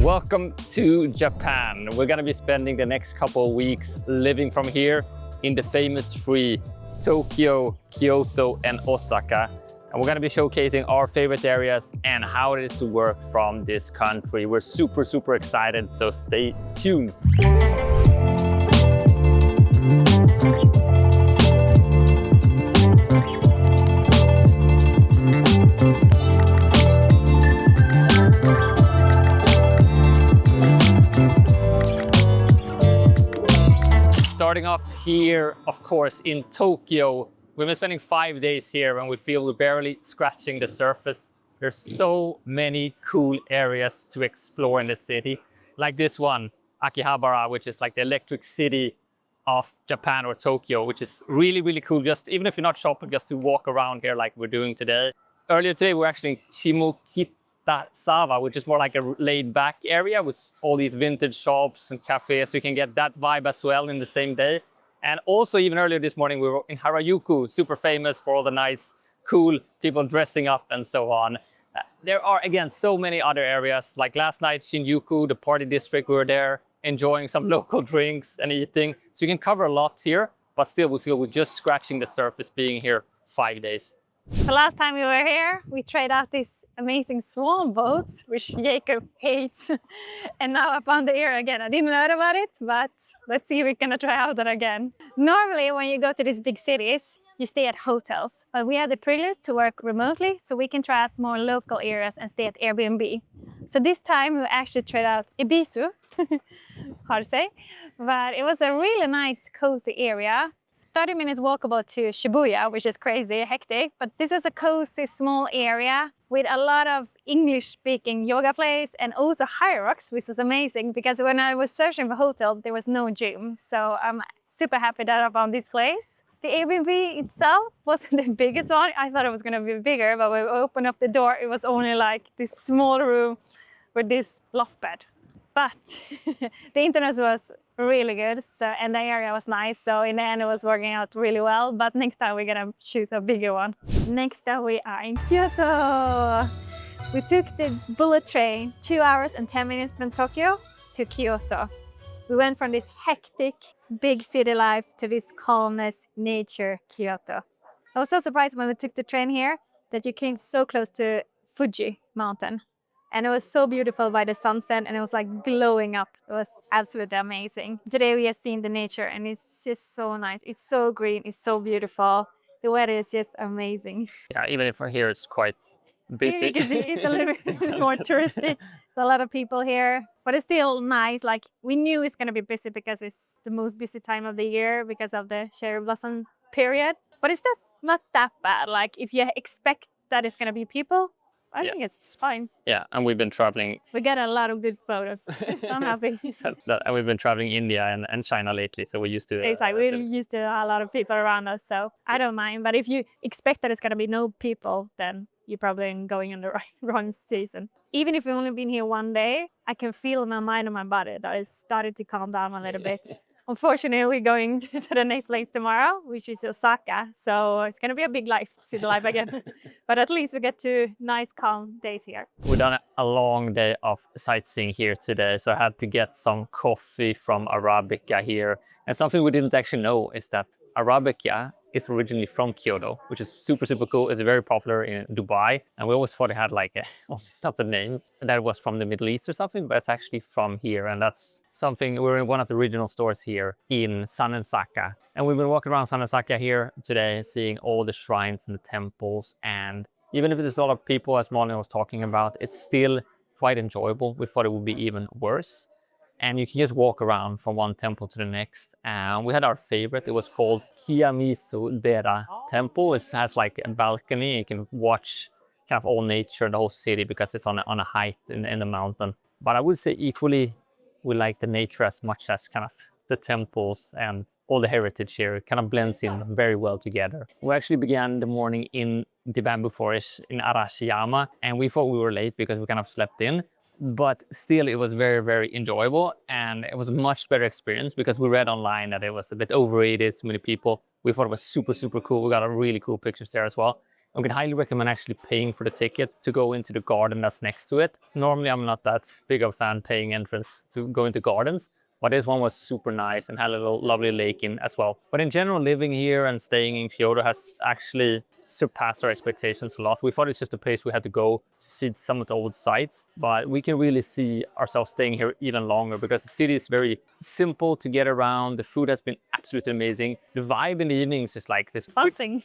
Welcome to Japan. We're gonna be spending the next couple of weeks living from here in the famous three Tokyo, Kyoto, and Osaka. And we're gonna be showcasing our favorite areas and how it is to work from this country. We're super excited, so stay tuned. Starting off here, of course, in Tokyo. We've been spending 5 days here and we feel we're barely scratching the surface. There's so many cool areas to explore in the city. Like this one, Akihabara, which is like the electric city of Japan or Tokyo, which is really cool. Just even if you're not shopping, just to walk around here like we're doing today. Earlier today, we were actually in Shimokitazawa, which is more like a laid-back area with all these vintage shops and cafes. So you can get that vibe as well in the same day. And also, even earlier this morning, we were in Harajuku, super famous for all the nice, cool people dressing up and so on. There are, again, so many other areas. Like last night, Shinjuku, the party district, we were there enjoying some local drinks and eating. So you can cover a lot here, but still we feel we're just scratching the surface being here 5 days. So last time we were here, we tried out these amazing swan boats, which Jacob hates. And now up on the air again. I didn't know about it, but let's see if we're gonna try out that again. Normally, when you go to these big cities, you stay at hotels. But we have the privilege to work remotely, so we can try out more local areas and stay at Airbnb. So this time we actually tried out Ibisu, hard to say. But it was a really nice, cozy area. 30 minutes walkable to Shibuya, which is crazy, hectic, but this is a cozy, small area with a lot of English-speaking yoga place and also high rocks, which is amazing because when I was searching for a hotel, there was no gym. So I'm super happy that I found this place. The Airbnb itself wasn't the biggest one. I thought it was gonna be bigger, but when we opened up the door, it was only like this small room with this loft bed. But the internet was really good, so, and the area was nice, so in the end it was working out really well. But next time we're gonna choose a bigger one. Next up we are in Kyoto. We took the bullet train 2 hours and 10 minutes from Tokyo to Kyoto. We went from this hectic big city life to this calmness nature Kyoto. I was so surprised when we took the train here that you came so close to Fuji mountain. And it was so beautiful by the sunset and it was like glowing up. It was absolutely amazing. Today we have seen the nature and it's just so nice. It's so green, it's so beautiful. The weather is just amazing. Yeah, even if we're here, it's quite busy. You can see it's a little bit more touristy. There's a lot of people here, but it's still nice. Like we knew it's gonna be busy because it's the most busy time of the year because of the cherry blossom period. But it's not that bad. Like if you expect that it's gonna be people, I think it's fine. Yeah, and we've been traveling. We got a lot of good photos. So I'm happy. And we've been traveling India and China lately, so we're used to it. Exactly, we're used to a lot of people around us, so I don't mind. But if you expect that it's gonna be no people, then you're probably going in the wrong season. Even if we've only been here 1 day, I can feel in my mind and my body that it's started to calm down a little bit. Unfortunately, we're going to the next place tomorrow, which is Osaka. So it's going to be a big life, city life again. But at least we get to nice, calm days here. We've done a long day of sightseeing here today. So I had to get some coffee from Arabica here. And something we didn't actually know is that Arabica is originally from Kyoto, which is super cool. It's very popular in Dubai. And we always thought it had like it's not the name, that it was from the Middle East or something, but it's actually from here. And that's something, we're in one of the regional stores here in Sanensaka. And we've been walking around Sanensaka here today, seeing all the shrines and the temples. And even if there's a lot of people, as Malin was talking about, it's still quite enjoyable. We thought it would be even worse. And you can just walk around from one temple to the next. And we had our favorite. It was called Kiyamizu-dera Temple. It has like a balcony. You can watch kind of all nature, the whole city, because it's on a height in the mountain. But I would say equally, we like the nature as much as kind of the temples and all the heritage here. It kind of blends in very well together. We actually began the morning in the bamboo forest in Arashiyama. And we thought we were late because we kind of slept in. But still, it was very enjoyable, and it was a much better experience because we read online that it was a bit overrated, so many people. We thought it was super cool. We got a really cool pictures there as well. I can highly recommend actually paying for the ticket to go into the garden that's next to it. Normally, I'm not that big of a fan paying entrance to go into gardens, but this one was super nice and had a little lovely lake in as well. But in general, living here and staying in Kyoto has actually surpassed our expectations a lot. We thought it's just a place we had to go to see some of the old sites, but we can really see ourselves staying here even longer because the city is very simple to get around. The food has been absolutely amazing. The vibe in the evenings is like this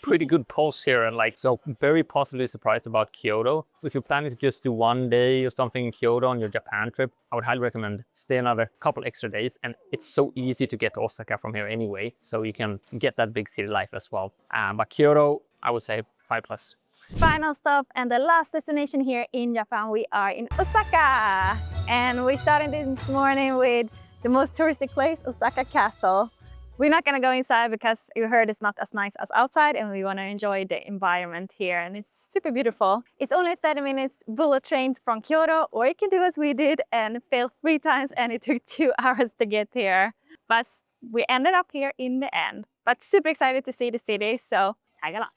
pretty good pulse here, and like, so very positively surprised about Kyoto. If you're planning to just do one day or something in Kyoto on your Japan trip, I would highly recommend stay another couple extra days. And it's so easy to get to Osaka from here anyway, so you can get that big city life as well. But Kyoto, I would say 5+. Final stop and the last destination here in Japan, we are in Osaka. And we started this morning with the most touristic place, Osaka Castle. We're not gonna go inside because you heard it's not as nice as outside, and we wanna enjoy the environment here, and it's super beautiful. It's only 30 minutes bullet train from Kyoto, or you can do as we did and fail 3 times, and it took 2 hours to get here. But we ended up here in the end. But super excited to see the city, so tag along.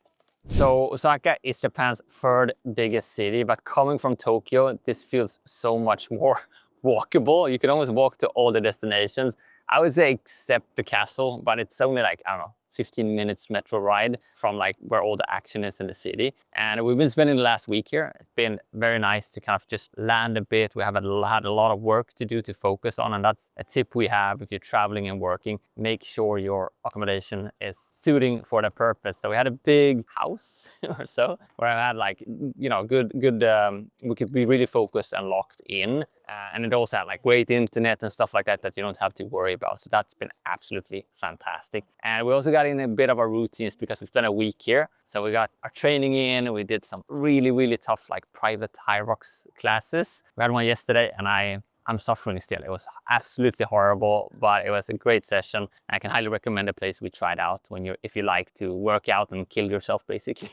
So Osaka is Japan's 3rd biggest city, but coming from Tokyo, this feels so much more walkable. You can almost walk to all the destinations. I would say except the castle, but it's only like, I don't know, 15 minutes metro ride from like where all the action is in the city. And we've been spending the last week here. It's been very nice to kind of just land a bit. We have had a lot of work to do to focus on, and that's a tip we have if you're traveling and working. Make sure your accommodation is suiting for the purpose. So we had a big house or so where I had like, you know, good we could be really focused and locked in. And it also had like great internet and stuff like that that you don't have to worry about. So that's been absolutely fantastic. And we also got in a bit of our routines because we spent a week here. So we got our training in, we did some really tough like private high rocks classes. We had one yesterday and I'm suffering still. It was absolutely horrible, but it was a great session. I can highly recommend a place we tried out if you like to work out and kill yourself, basically.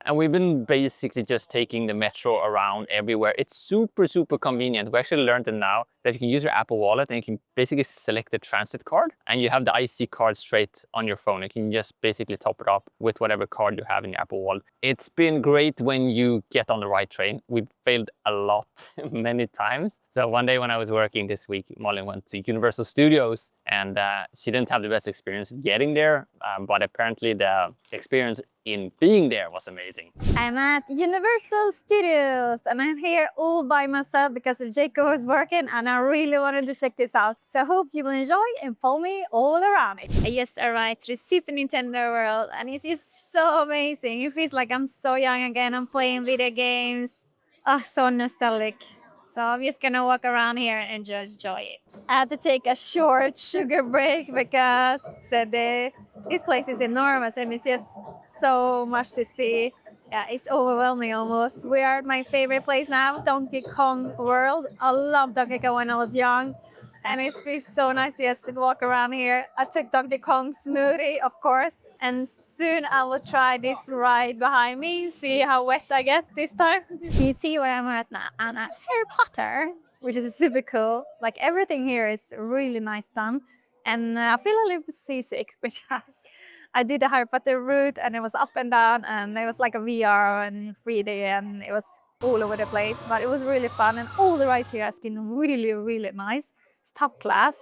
And we've been basically just taking the metro around everywhere. It's super convenient. We actually learned it now that you can use your Apple Wallet and you can basically select the transit card and you have the IC card straight on your phone. You can just basically top it up with whatever card you have in your Apple Wallet. It's been great when you get on the right train. We've failed a lot, many times. So one day when I was working this week, Molly went to Universal Studios and she didn't have the best experience getting there, but apparently the experience in being there was amazing. I'm at Universal Studios and I'm here all by myself because Jacob was working and I really wanted to check this out. So I hope you will enjoy and follow me all around it. I just arrived to the Super Nintendo world and it's just so amazing. It feels like I'm so young again. I'm playing video games. Oh, so nostalgic. So I'm just gonna walk around here and just enjoy it. I had to take a short sugar break because this place is enormous and it's just so much to see. Yeah, it's overwhelming almost. We are at my favorite place now, Donkey Kong World. I loved Donkey Kong when I was young. And it feels so nice to just walk around here. I took Donkey Kong smoothie, of course. And soon I will try this ride behind me, see how wet I get this time. You see where I'm at now? I'm at Harry Potter, which is super cool. Like everything here is really nice done. And I feel a little bit seasick because I did the Harry Potter route and it was up and down and it was like a VR and 3D and it was all over the place. But it was really fun and all the rides here has been really nice. It's top class.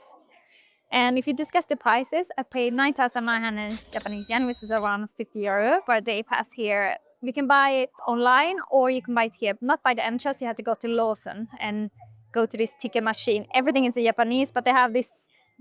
And if you discuss the prices, I paid 9,900 Japanese yen, which is around 50 euro for a day pass here. You can buy it online or you can buy it here, not by the entrance. You have to go to Lawson and go to this ticket machine. Everything is in Japanese, but they have this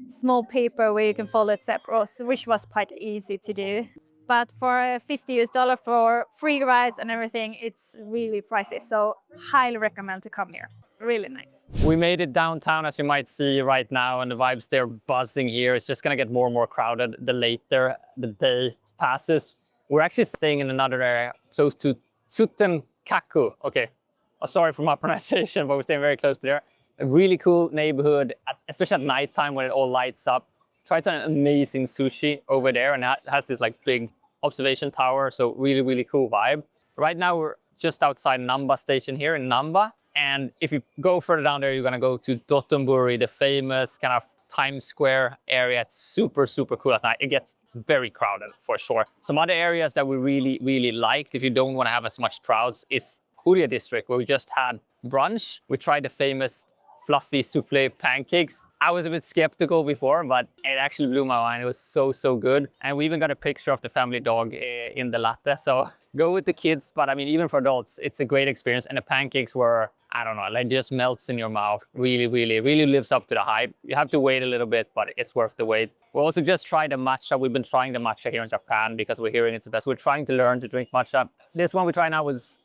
small paper where you can follow it separate, which was quite easy to do. But for $50 for free rides and everything, it's really pricey. So highly recommend to come here. Really nice. We made it downtown, as you might see right now, and the vibes there buzzing here. It's just gonna get more and more crowded the later the day passes. We're actually staying in another area close to Tsutenkaku. Okay, sorry for my pronunciation, but we're staying very close to there. A really cool neighborhood, especially at nighttime when it all lights up. Tried some amazing sushi over there, and it has this like big observation tower, so really cool vibe. Right now we're just outside Namba station here in Namba, and if you go further down there, you're gonna go to Dotonbori, the famous kind of Times Square area. It's super cool at night. It gets very crowded for sure. Some other areas that we really liked, if you don't want to have as much crowds, is Huria district, where we just had brunch. We tried the famous fluffy souffle pancakes. I was a bit skeptical before, but it actually blew my mind. It was so good. And we even got a picture of the family dog in the latte. So go with the kids, but I mean, even for adults, it's a great experience. And the pancakes were, I don't know, like just melts in your mouth. Really lives up to the hype. You have to wait a little bit, but it's worth the wait. We also just tried the matcha. We've been trying the matcha here in Japan because we're hearing it's the best. We're trying to learn to drink matcha. This one we tried now was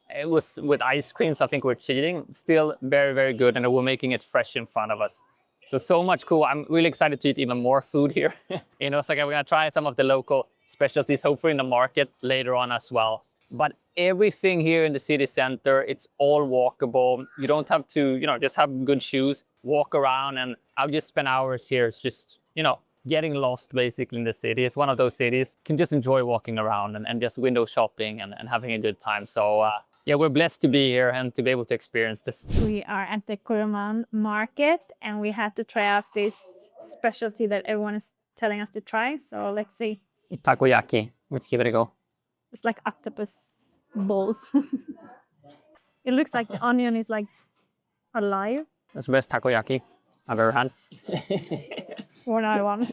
with ice cream, so I think we're cheating. Still very good, and we're making it fresh in front of us. So much cool. I'm really excited to eat even more food here in Osaka. We're gonna try some of the local specialties, hopefully in the market later on as well. But everything here in the city center, it's all walkable. You don't have to, you know, just have good shoes, walk around, and I'll just spend hours here. It's just, you know, getting lost basically in the city. It's one of those cities you can just enjoy walking around and just window shopping and having a good time. So yeah, we're blessed to be here and to be able to experience this. We are at the Kuruman market and we had to try out this specialty that everyone is telling us to try. So let's see. Takoyaki. Let's give it a go. It's like octopus balls. It looks like the onion is like alive. That's the best takoyaki I've ever had. One out of one.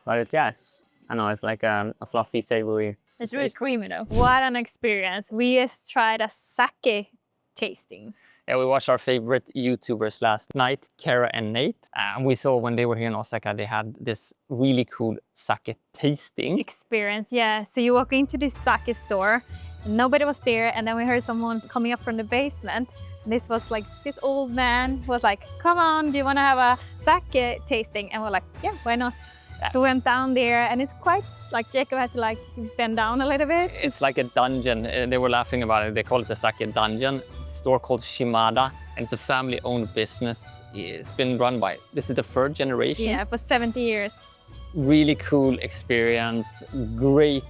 But yes, I know it's like a fluffy, savory. It's really creamy though. What an experience. We just tried a sake tasting. Yeah, we watched our favorite YouTubers last night, Kara and Nate. And we saw when they were here in Osaka, they had this really cool sake tasting experience. Yeah, so you walk into this sake store, and nobody was there, and then we heard someone coming up from the basement. And this was like, this old man was like, come on, do you want to have a sake tasting? And we're like, yeah, why not? Yeah. So we went down there, and it's quite like Jacob had to like bend down a little bit. It's like a dungeon. They were laughing about it. They call it the sake dungeon. It's a store called Shimada, and it's a family-owned business. It's been run by, this is the third generation. Yeah, for 70 years. Really cool experience. Great,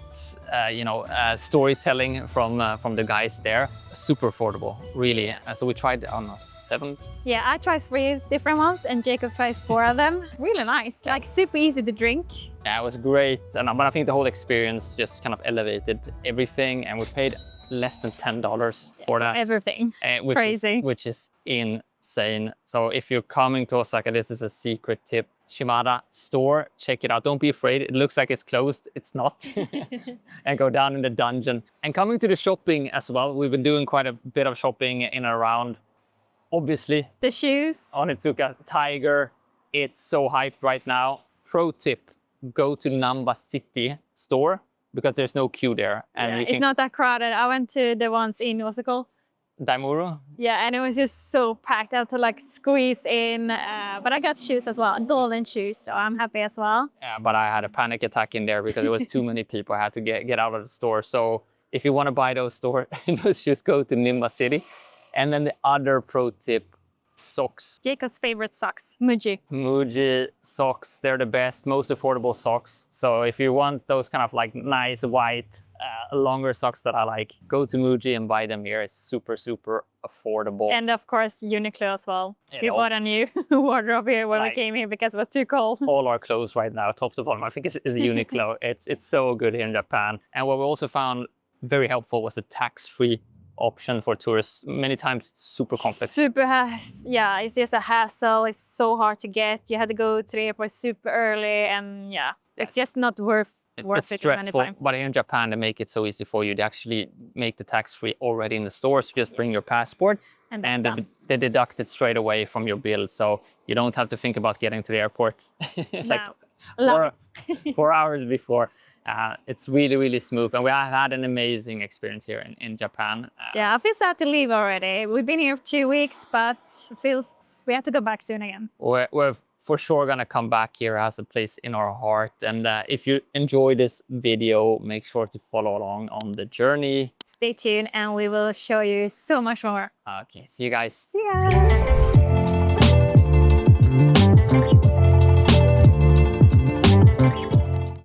storytelling from the guys there. Super affordable, really. So we tried, I don't know, 7. Yeah, I tried 3 different ones, and Jacob tried 4 of them. Really nice, yeah. Like super easy to drink. Yeah, it was great, but I think the whole experience just kind of elevated everything, and we paid less than $10 for that. Everything. Crazy. Which is insane. So if you're coming to Osaka, this is a secret tip. Shimada store, check it out. Don't be afraid. It looks like it's closed. It's not. And go down in the dungeon. And coming to the shopping as well, we've been doing quite a bit of shopping in and around. Obviously, the shoes. Onitsuka Tiger. It's so hyped right now. Pro tip, go to Namba City store because there's no queue there. And yeah, it's not that crowded. I went to the ones in, what's it called? Daimuru? Yeah, and it was just so packed. I had to like squeeze in, but I got shoes as well, golden shoes, so I'm happy as well. Yeah, but I had a panic attack in there because there was too many people. I had to get out of the store. So if you want to buy those shoes, go to Nimba City. And then the other pro tip, socks. Jacob's favorite socks, Muji. Muji socks, they're the best, most affordable socks. So if you want those kind of like nice white, longer socks that I like, go to Muji and buy them here. It's super affordable. And of course, Uniqlo as well. We bought a new wardrobe here when we came here because it was too cold. All our clothes right now, top to bottom, I think is Uniqlo. It's so good here in Japan. And what we also found very helpful was the tax-free option for tourists. Many times it's super complex. Yeah, it's just a hassle. It's so hard to get. You had to go to the airport super early, and yeah, it's just not worth it's it stressful, many times. But here in Japan, they make it so easy for you. They actually make the tax-free already in the store. So just bring your passport and they deduct it straight away from your bill. So you don't have to think about getting to the airport. It's like 4 hours before. It's really smooth. And we have had an amazing experience here in Japan. Yeah, I feel sad to leave already. We've been here for 2 weeks, but it feels we have to go back soon again. We're for sure gonna come back here. It has a place in our heart. And if you enjoy this video, make sure to follow along on the journey. Stay tuned and we will show you so much more. Okay, see you guys. See ya.